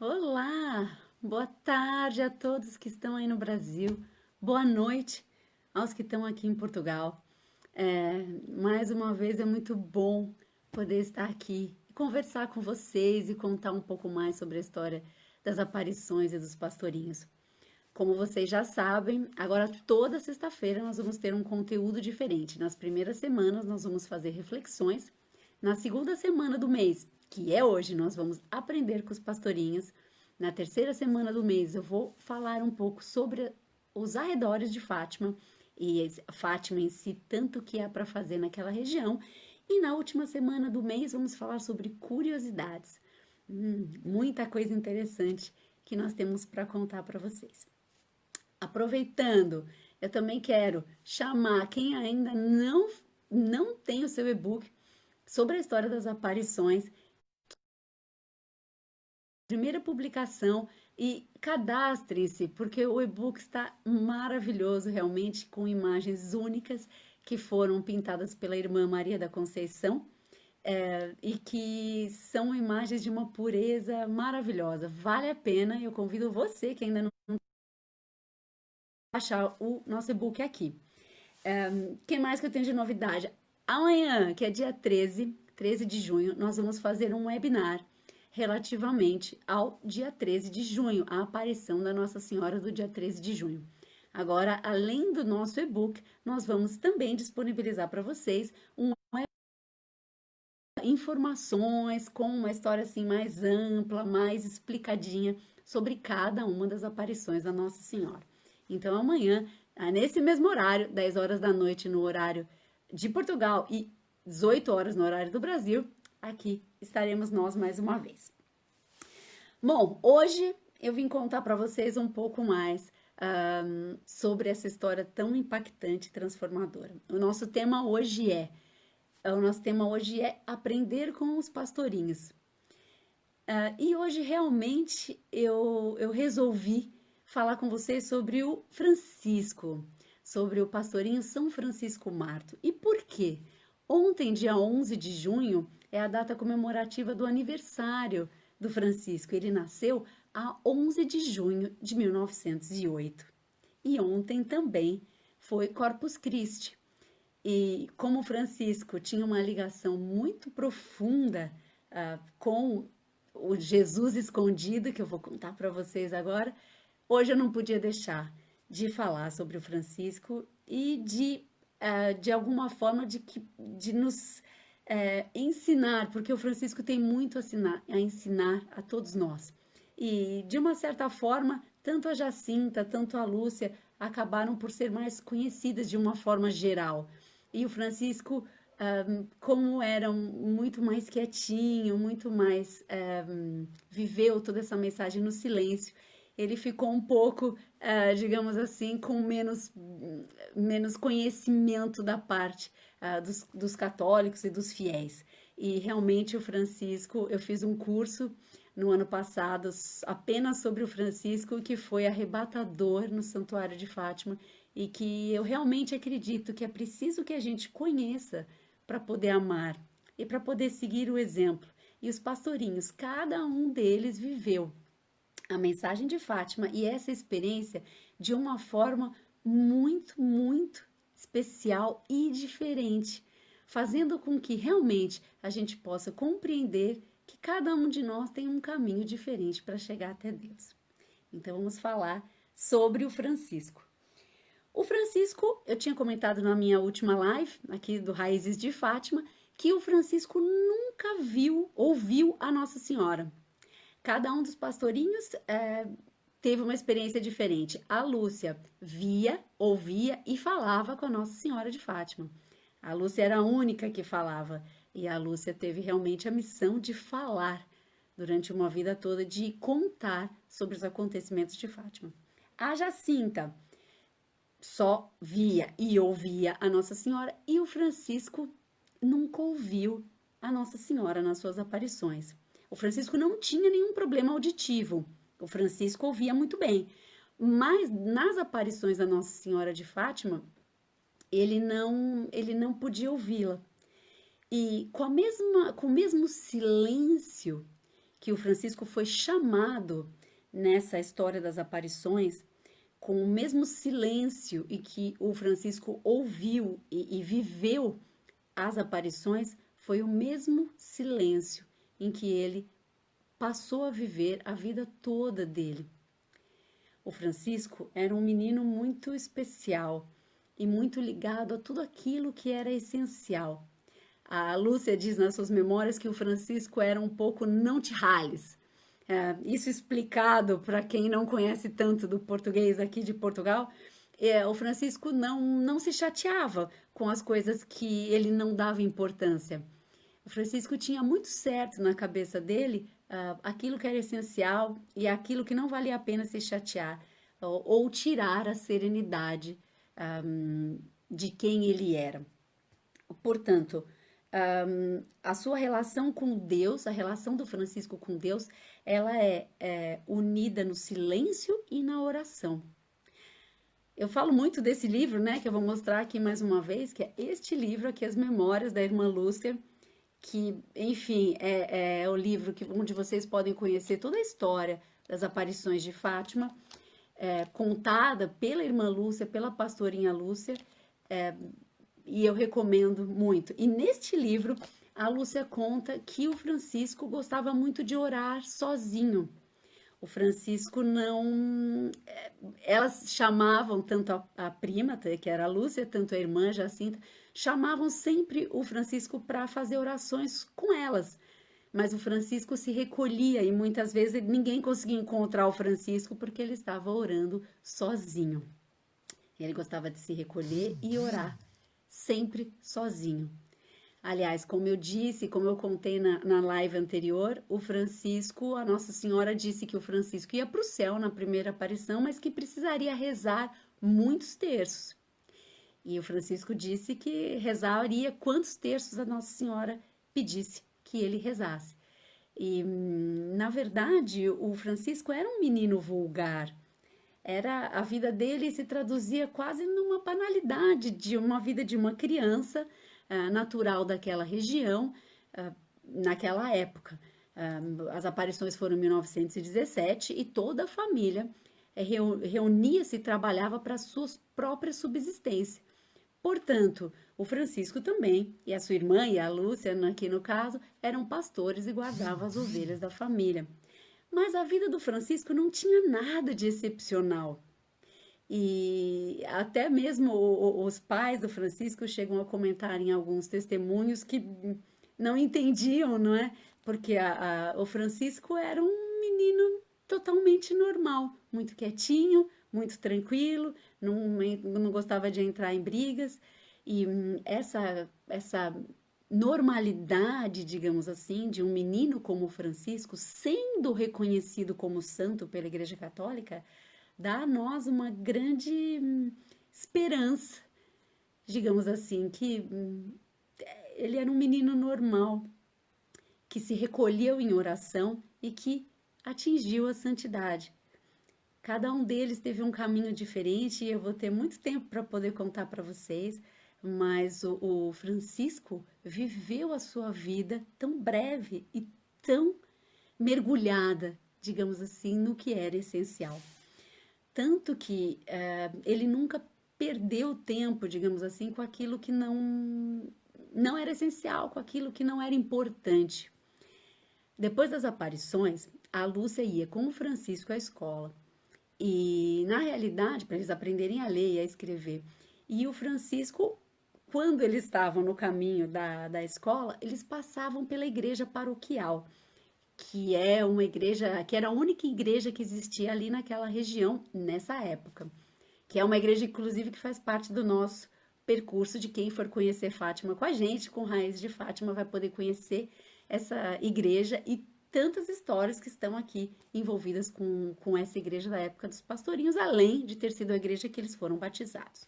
Olá, boa tarde a todos que estão aí no Brasil, boa noite aos que estão aqui em Portugal. Mais uma vez é muito bom poder estar aqui e conversar com vocês e contar um pouco mais sobre a história das aparições e dos pastorinhos. Como vocês já sabem, agora toda sexta-feira nós vamos ter um conteúdo diferente. Nas primeiras semanas nós vamos fazer reflexões. Na segunda semana do mês, que é hoje, nós vamos aprender com os pastorinhos. Na terceira semana do mês eu vou falar um pouco sobre os arredores de Fátima e Fátima em si, tanto que há para fazer naquela região. E na última semana do mês vamos falar sobre curiosidades. Muita coisa interessante que nós temos para contar para vocês. Aproveitando, eu também quero chamar quem ainda não tem o seu e-book sobre a história das aparições, primeira publicação, e cadastrem-se, porque o e-book está maravilhoso, realmente, com imagens únicas que foram pintadas pela irmã Maria da Conceição, e que são imagens de uma pureza maravilhosa. Vale a pena, eu convido você que ainda não achar o nosso e-book aqui. Que mais que eu tenho de novidade? Amanhã, que é dia 13 de junho, nós vamos fazer um webinar relativamente ao dia 13 de junho, a aparição da Nossa Senhora do dia 13 de junho. Agora, além do nosso e-book, nós vamos também disponibilizar para vocês informações com uma história assim mais ampla, mais explicadinha sobre cada uma das aparições da Nossa Senhora. Então, amanhã, nesse mesmo horário, 10 horas da noite no horário de Portugal e 18 horas no horário do Brasil, aqui estaremos nós mais uma vez. Bom, hoje eu vim contar para vocês um pouco mais sobre essa história tão impactante e transformadora. O nosso tema hoje é aprender com os pastorinhos. E hoje realmente eu resolvi falar com vocês sobre o Francisco, sobre o pastorinho São Francisco Marto. E por quê? Ontem, dia 11 de junho, é a data comemorativa do aniversário do Francisco. Ele nasceu a 11 de junho de 1908. E ontem também foi Corpus Christi. E como Francisco tinha uma ligação muito profunda com o Jesus escondido, que eu vou contar para vocês agora, hoje eu não podia deixar de falar sobre o Francisco e de alguma forma, de nos ensinar, porque o Francisco tem muito a ensinar a todos nós. E, de uma certa forma, tanto a Jacinta, tanto a Lúcia acabaram por ser mais conhecidas de uma forma geral. E o Francisco, como era muito mais quietinho, muito mais viveu toda essa mensagem no silêncio, ele ficou um pouco, digamos assim, com menos conhecimento da parte dos católicos e dos fiéis. E realmente o Francisco, eu fiz um curso no ano passado apenas sobre o Francisco, que foi arrebatador no Santuário de Fátima, e que eu realmente acredito que é preciso que a gente conheça para poder amar e para poder seguir o exemplo. E os pastorinhos, cada um deles viveu a mensagem de Fátima e essa experiência de uma forma muito, muito especial e diferente, fazendo com que realmente a gente possa compreender que cada um de nós tem um caminho diferente para chegar até Deus. Então vamos falar sobre o Francisco. O Francisco, eu tinha comentado na minha última live, aqui do Raízes de Fátima, que o Francisco nunca ouviu a Nossa Senhora. Cada um dos pastorinhos teve uma experiência diferente. A Lúcia via, ouvia e falava com a Nossa Senhora de Fátima. A Lúcia era a única que falava, e a Lúcia teve realmente a missão de falar durante uma vida toda, de contar sobre os acontecimentos de Fátima. A Jacinta só via e ouvia a Nossa Senhora, e o Francisco nunca ouviu a Nossa Senhora nas suas aparições. O Francisco não tinha nenhum problema auditivo, o Francisco ouvia muito bem, mas nas aparições da Nossa Senhora de Fátima, ele não podia ouvi-la. E com o mesmo silêncio que o Francisco foi chamado nessa história das aparições com o mesmo silêncio e que o Francisco ouviu e viveu as aparições, foi o mesmo silêncio em que ele passou a viver a vida toda dele. O Francisco era um menino muito especial e muito ligado a tudo aquilo que era essencial. A Lúcia diz nas suas memórias que o Francisco era um pouco não te rales. Isso explicado para quem não conhece tanto do português aqui de Portugal, o Francisco não se chateava com as coisas que ele não dava importância. O Francisco tinha muito certo na cabeça dele aquilo que era essencial e aquilo que não valia a pena se chatear ou tirar a serenidade de quem ele era. Portanto, a sua relação com Deus, a relação do Francisco com Deus, ela é unida no silêncio e na oração. Eu falo muito desse livro, né, que eu vou mostrar aqui mais uma vez, que é este livro aqui, As Memórias da Irmã Lúcia, que, enfim, é o livro onde vocês podem conhecer toda a história das aparições de Fátima, contada pela Irmã Lúcia, pela pastorinha Lúcia, e eu recomendo muito. E neste livro, a Lúcia conta que o Francisco gostava muito de orar sozinho. O Francisco não... Elas chamavam tanto a prima, que era a Lúcia, tanto a irmã Jacinta, chamavam sempre o Francisco para fazer orações com elas. Mas o Francisco se recolhia e muitas vezes ninguém conseguia encontrar o Francisco porque ele estava orando sozinho. Ele gostava de se recolher e orar, sempre sozinho. Aliás, como eu disse, como eu contei na live anterior, o Francisco, a Nossa Senhora disse que o Francisco ia para o céu na primeira aparição, mas que precisaria rezar muitos terços. E o Francisco disse que rezaria quantos terços a Nossa Senhora pedisse que ele rezasse. E, na verdade, o Francisco era um menino vulgar. A vida dele se traduzia quase numa banalidade de uma vida de uma criança natural daquela região, naquela época. As aparições foram em 1917 e toda a família reunia-se e trabalhava para a sua própria subsistência. Portanto, o Francisco também, e a sua irmã e a Lúcia, aqui no caso, eram pastores e guardavam as ovelhas da família. Mas a vida do Francisco não tinha nada de excepcional. E até mesmo os pais do Francisco chegam a comentar em alguns testemunhos que não entendiam, não é? Porque o Francisco era um menino totalmente normal, muito quietinho, muito tranquilo, não gostava de entrar em brigas. E essa normalidade, digamos assim, de um menino como o Francisco, sendo reconhecido como santo pela Igreja Católica, dá a nós uma grande esperança, digamos assim, que ele era um menino normal, que se recolheu em oração e que atingiu a santidade. Cada um deles teve um caminho diferente e eu vou ter muito tempo para poder contar para vocês, mas o Francisco viveu a sua vida tão breve e tão mergulhada, digamos assim, no que era essencial. Tanto que ele nunca perdeu tempo, digamos assim, com aquilo que não era essencial, com aquilo que não era importante. Depois das aparições, a Lúcia ia com o Francisco à escola. E, na realidade, para eles aprenderem a ler e a escrever. E o Francisco, quando eles estavam no caminho da escola, eles passavam pela igreja paroquial, que é uma igreja, que era a única igreja que existia ali naquela região nessa época, que é uma igreja, inclusive, que faz parte do nosso percurso de quem for conhecer Fátima com a gente, com Raiz de Fátima, vai poder conhecer essa igreja e tantas histórias que estão aqui envolvidas com essa igreja da época dos pastorinhos, além de ter sido a igreja que eles foram batizados.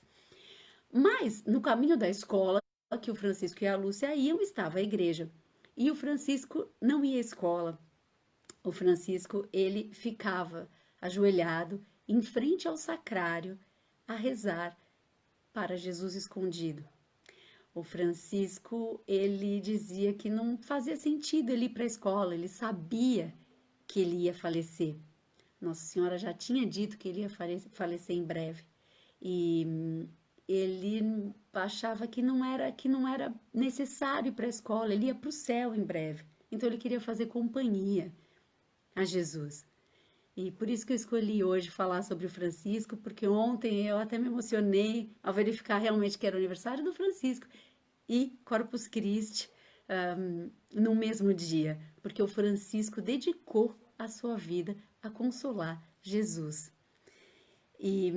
Mas, no caminho da escola, que o Francisco e a Lúcia iam, estava a igreja. E o Francisco não ia à escola. O Francisco, ele ficava ajoelhado em frente ao sacrário a rezar para Jesus escondido. O Francisco, ele dizia que não fazia sentido ele ir para a escola, ele sabia que ele ia falecer. Nossa Senhora já tinha dito que ele ia falecer em breve. E ele achava que não era necessário ir para a escola, ele ia para o céu em breve. Então ele queria fazer companhia a Jesus. E por isso que eu escolhi hoje falar sobre o Francisco, porque ontem eu até me emocionei ao verificar realmente que era o aniversário do Francisco e Corpus Christi no mesmo dia, porque o Francisco dedicou a sua vida a consolar Jesus. E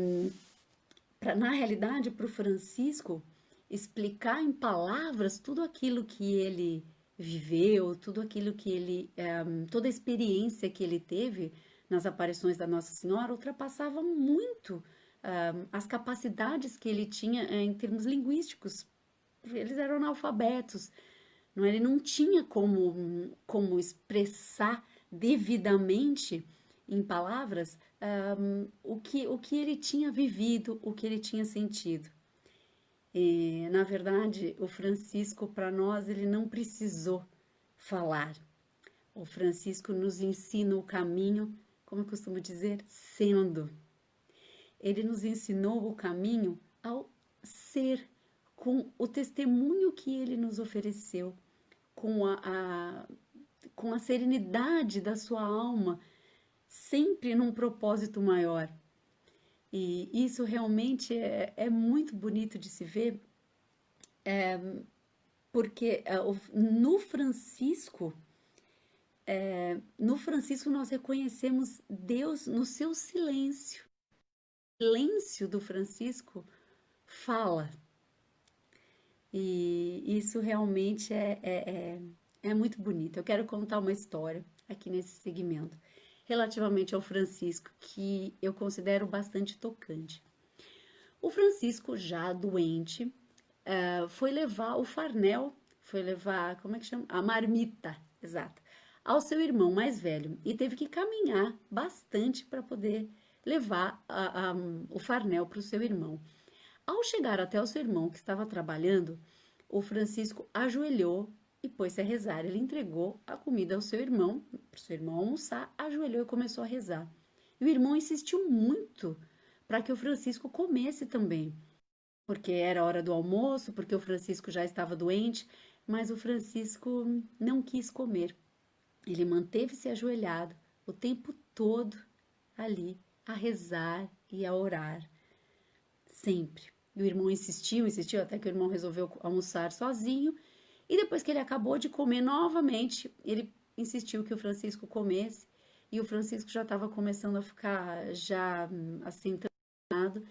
na realidade, para o Francisco, explicar em palavras tudo aquilo que ele viveu, tudo aquilo que ele, toda a experiência que ele teve nas aparições da Nossa Senhora, ultrapassava muito as capacidades que ele tinha em termos linguísticos. Eles eram analfabetos, não, ele não tinha como expressar devidamente em palavras o que ele tinha vivido, o que ele tinha sentido. E, na verdade, o Francisco, para nós, ele não precisou falar. O Francisco nos ensina o caminho, como eu costumo dizer, sendo. Ele nos ensinou o caminho ao ser, com o testemunho que ele nos ofereceu, com com a serenidade da sua alma, sempre num propósito maior. E isso realmente é muito bonito de se ver, porque no Francisco nós reconhecemos Deus no seu silêncio. O silêncio do Francisco fala. E isso realmente é muito bonito. Eu quero contar uma história aqui nesse segmento, relativamente ao Francisco, que eu considero bastante tocante. O Francisco, já doente, foi levar o farnel, foi levar, como é que chama? A marmita, exato, ao seu irmão mais velho e teve que caminhar bastante para poder levar o farnel para o seu irmão. Ao chegar até o seu irmão que estava trabalhando, o Francisco ajoelhou e pôs-se a rezar. Ele entregou a comida ao seu irmão, para o seu irmão almoçar, ajoelhou e começou a rezar. E o irmão insistiu muito para que o Francisco comesse também, porque era hora do almoço, porque o Francisco já estava doente, mas o Francisco não quis comer. Ele manteve-se ajoelhado o tempo todo ali, a rezar e a orar, sempre. E o irmão insistiu, até que o irmão resolveu almoçar sozinho. E depois que ele acabou de comer novamente, ele insistiu que o Francisco comesse. E o Francisco já estava começando a ficar já assim transtornado.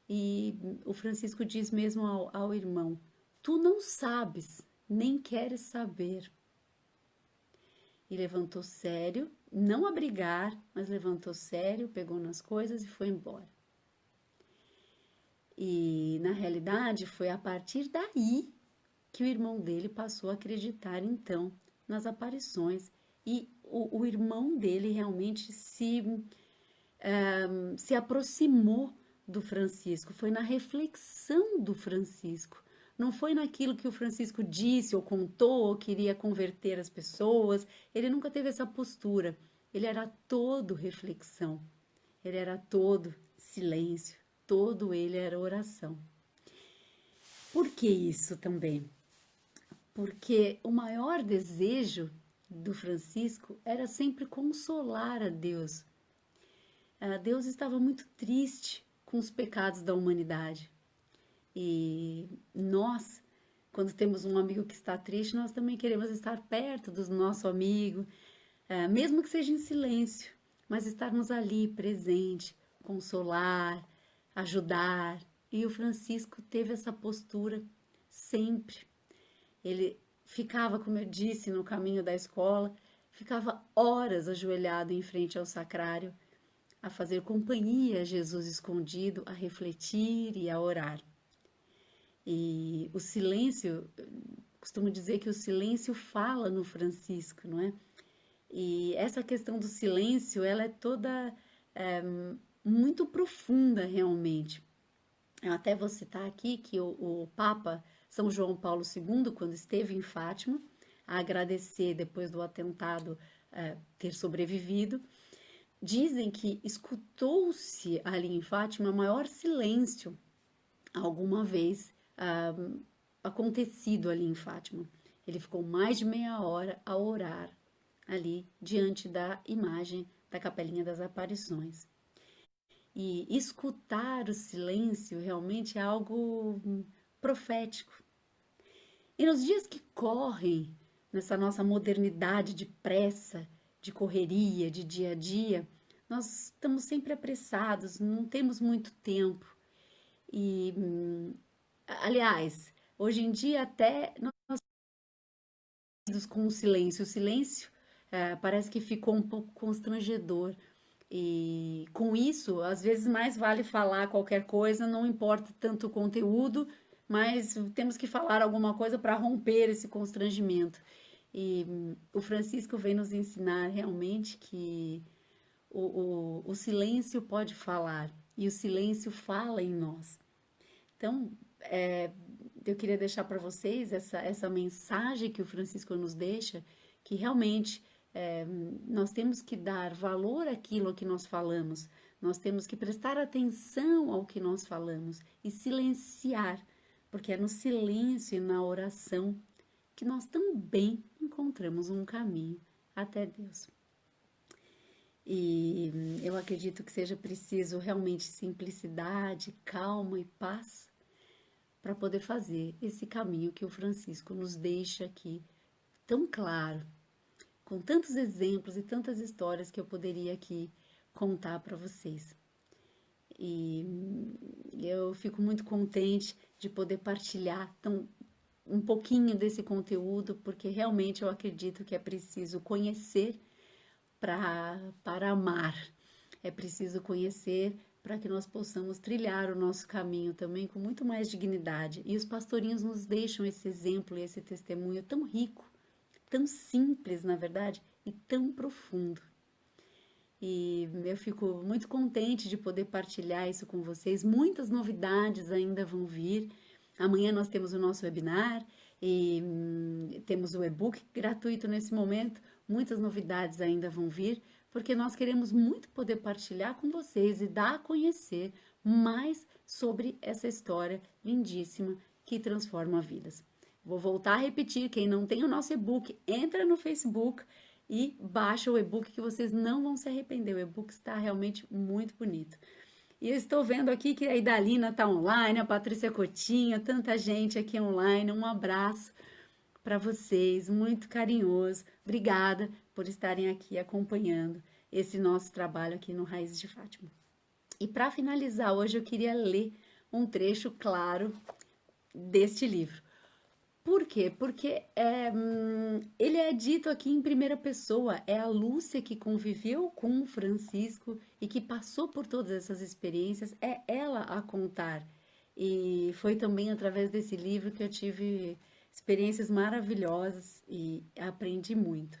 E o Francisco diz mesmo ao irmão: tu não sabes, nem queres saber. E levantou sério, não a brigar, mas levantou sério, pegou nas coisas e foi embora. E, na realidade, foi a partir daí que o irmão dele passou a acreditar, então, nas aparições. E o irmão dele realmente se aproximou do Francisco. Foi na reflexão do Francisco. Não foi naquilo que o Francisco disse ou contou, ou queria converter as pessoas. Ele nunca teve essa postura. Ele era todo reflexão. Ele era todo silêncio. Todo ele era oração. Por que isso também? Porque o maior desejo do Francisco era sempre consolar a Deus. Deus estava muito triste com os pecados da humanidade. E nós, quando temos um amigo que está triste, nós também queremos estar perto do nosso amigo, mesmo que seja em silêncio, mas estarmos ali presente, consolar, ajudar. E o Francisco teve essa postura sempre. Ele ficava, como eu disse, no caminho da escola, ficava horas ajoelhado em frente ao sacrário, a fazer companhia a Jesus escondido, a refletir e a orar. E o silêncio, costumo dizer que o silêncio fala no Francisco, não é? E essa questão do silêncio, ela é toda muito profunda realmente. Eu até vou citar aqui que o Papa São João Paulo II, quando esteve em Fátima, a agradecer depois do atentado ter sobrevivido. Dizem que escutou-se ali em Fátima maior silêncio alguma vez acontecido ali em Fátima. Ele ficou mais de meia hora a orar ali diante da imagem da Capelinha das Aparições. E escutar o silêncio realmente é algo profético. E nos dias que correm, nessa nossa modernidade de pressa, de correria, de dia a dia, nós estamos sempre apressados, não temos muito tempo. E, aliás, hoje em dia até nós com o silêncio parece que ficou um pouco constrangedor. E com isso, às vezes mais vale falar qualquer coisa, não importa tanto o conteúdo, mas temos que falar alguma coisa para romper esse constrangimento. E o Francisco vem nos ensinar realmente que o silêncio pode falar e o silêncio fala em nós. Então, eu queria deixar para vocês essa mensagem que o Francisco nos deixa, que realmente nós temos que dar valor àquilo que nós falamos, nós temos que prestar atenção ao que nós falamos e silenciar, porque é no silêncio e na oração que nós também encontramos um caminho até Deus. E eu acredito que seja preciso realmente simplicidade, calma e paz para poder fazer esse caminho que o Francisco nos deixa aqui tão claro, com tantos exemplos e tantas histórias que eu poderia aqui contar para vocês. E eu fico muito contente de poder partilhar um pouquinho desse conteúdo, porque realmente eu acredito que é preciso conhecer para amar. É preciso conhecer para que nós possamos trilhar o nosso caminho também com muito mais dignidade. E os pastorinhos nos deixam esse exemplo e esse testemunho tão rico, tão simples, na verdade, e tão profundo. E eu fico muito contente de poder partilhar isso com vocês. Muitas novidades ainda vão vir. Amanhã nós temos o nosso webinar e temos o e-book gratuito nesse momento. Muitas novidades ainda vão vir, porque nós queremos muito poder partilhar com vocês e dar a conhecer mais sobre essa história lindíssima que transforma vidas. Vou voltar a repetir, quem não tem o nosso e-book, entra no Facebook e baixa o e-book que vocês não vão se arrepender. O e-book está realmente muito bonito. E eu estou vendo aqui que a Idalina está online, a Patrícia Coutinho, tanta gente aqui online. Um abraço para vocês, muito carinhoso. Obrigada por estarem aqui acompanhando esse nosso trabalho aqui no Raízes de Fátima. E para finalizar, hoje eu queria ler um trecho claro deste livro. Por quê? Porque ele é dito aqui em primeira pessoa, é a Lúcia que conviveu com o Francisco e que passou por todas essas experiências, é ela a contar. E foi também através desse livro que eu tive experiências maravilhosas e aprendi muito.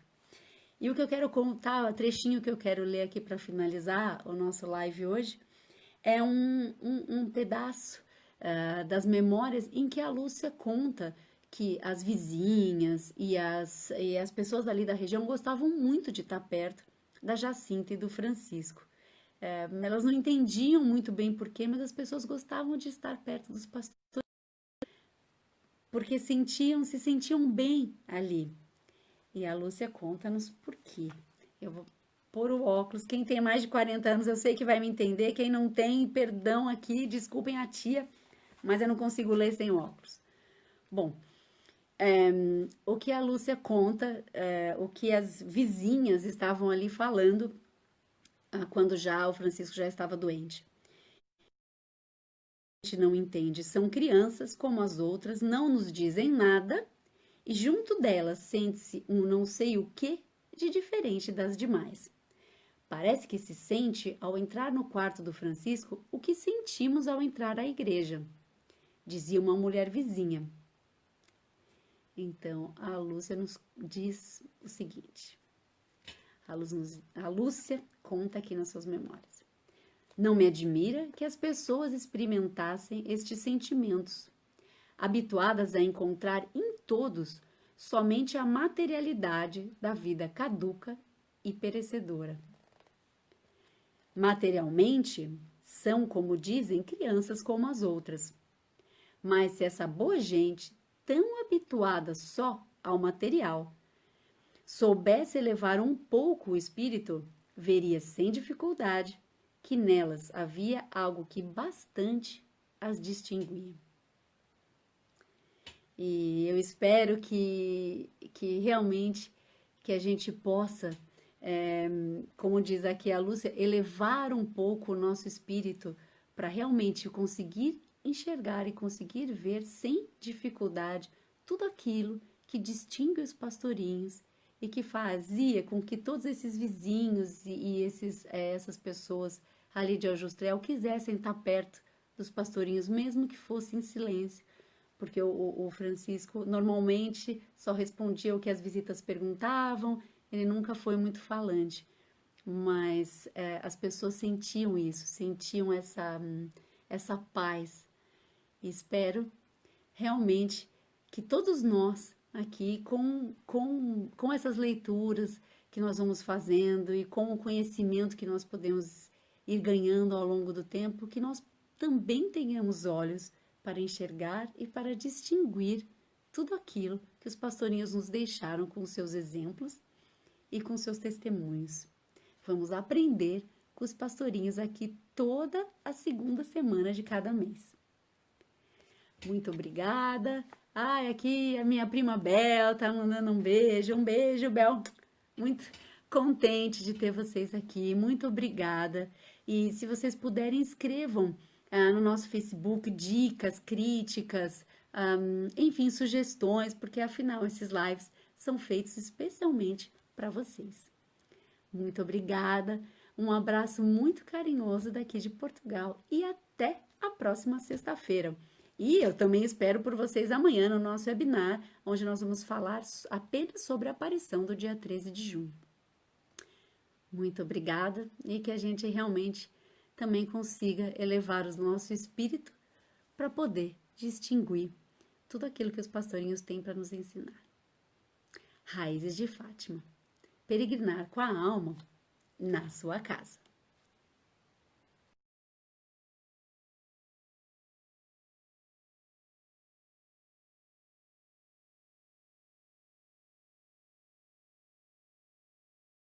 E o que eu quero contar, o trechinho que eu quero ler aqui para finalizar o nosso live hoje, é um pedaço das memórias em que a Lúcia conta que as vizinhas e as pessoas ali da região gostavam muito de estar perto da Jacinta e do Francisco. Elas não entendiam muito bem porquê, mas as pessoas gostavam de estar perto dos pastores porque se sentiam bem ali. E a Lúcia conta-nos por quê. Eu vou pôr o óculos. Quem tem mais de 40 anos, eu sei que vai me entender. Quem não tem, perdão aqui, desculpem a tia, mas eu não consigo ler sem óculos. Bom, o que a Lúcia conta, o que as vizinhas estavam ali falando quando já o Francisco já estava doente. A gente não entende, são crianças como as outras, não nos dizem nada e junto delas sente-se um não sei o que de diferente das demais. Parece que se sente ao entrar no quarto do Francisco o que sentimos ao entrar à igreja, dizia uma mulher vizinha. Então, a Lúcia nos diz o seguinte, a Lúcia conta aqui nas suas memórias. Não me admira que as pessoas experimentassem estes sentimentos, habituadas a encontrar em todos somente a materialidade da vida caduca e perecedora. Materialmente, são, como dizem, crianças como as outras. Mas se essa boa gente, tão habituada só ao material, soubesse elevar um pouco o espírito, veria sem dificuldade que nelas havia algo que bastante as distinguia. E eu espero que realmente que a gente possa, como diz aqui a Lúcia, elevar um pouco o nosso espírito para realmente conseguir enxergar e conseguir ver sem dificuldade tudo aquilo que distingue os pastorinhos e que fazia com que todos esses vizinhos e essas pessoas ali de Aljustrel quisessem estar perto dos pastorinhos, mesmo que fosse em silêncio, porque o Francisco normalmente só respondia o que as visitas perguntavam, ele nunca foi muito falante, mas as pessoas sentiam isso, sentiam essa paz. E espero realmente que todos nós aqui, com essas leituras que nós vamos fazendo e com o conhecimento que nós podemos ir ganhando ao longo do tempo, que nós também tenhamos olhos para enxergar e para distinguir tudo aquilo que os pastorinhos nos deixaram com seus exemplos e com seus testemunhos. Vamos aprender com os pastorinhos aqui toda a segunda semana de cada mês. Muito obrigada. Ai, aqui a minha prima Bel tá mandando um beijo. Um beijo, Bel. Muito contente de ter vocês aqui. Muito obrigada. E se vocês puderem, escrevam no nosso Facebook dicas, críticas, enfim, sugestões, porque afinal esses lives são feitos especialmente para vocês. Muito obrigada. Um abraço muito carinhoso daqui de Portugal e até a próxima sexta-feira. E eu também espero por vocês amanhã no nosso webinar, onde nós vamos falar apenas sobre a aparição do dia 13 de junho. Muito obrigada e que a gente realmente também consiga elevar o nosso espírito para poder distinguir tudo aquilo que os pastorinhos têm para nos ensinar. Raízes de Fátima. Peregrinar com a alma na sua casa.